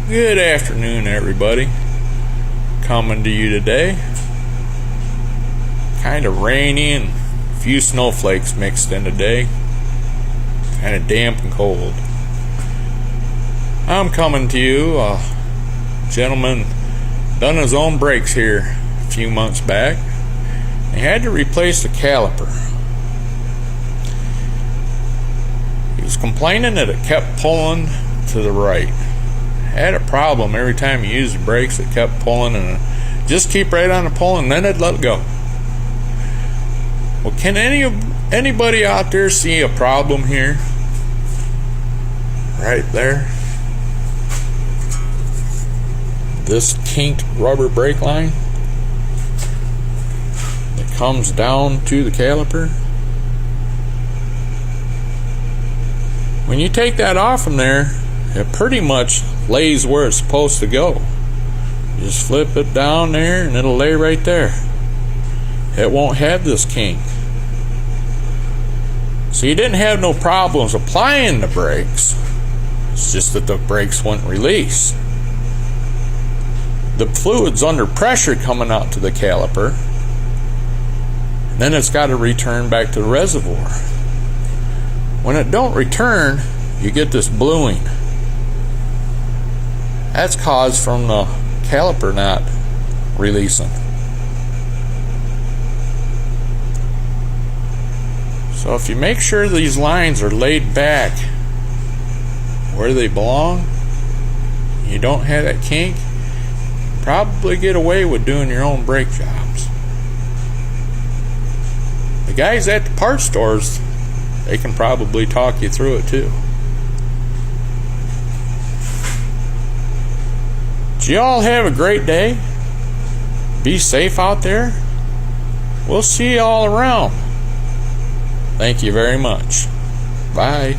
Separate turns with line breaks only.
Good afternoon, everybody. Coming to you today. Kind of rainy and a few snowflakes mixed in today. Kind of damp and cold. I'm coming to you. A gentleman done his own brakes here a few months back. He had to replace the caliper. He was complaining that it kept pulling to the right. Had a problem every time you used the brakes. It kept pulling and just keep right on the pull and then it'd let go. Well, can anybody out there see a problem here? Right there. This kinked rubber brake line that comes down to the caliper. When you take that off from there, it pretty much lays where it's supposed to go. You just flip it down there and it'll lay right there. It won't have this kink. So you didn't have no problems applying the brakes. It's just that the brakes wouldn't release. The fluid's under pressure coming out to the caliper. And then it's got to return back to the reservoir. When it don't return, you get this bluing. That's caused from the caliper not releasing. So if you make sure these lines are laid back where they belong, you don't have that kink, probably get away with doing your own brake jobs. The guys at the parts stores, they can probably talk you through it too. You all have a great day. Be safe out there. We'll see you all around. Thank you very much. Bye.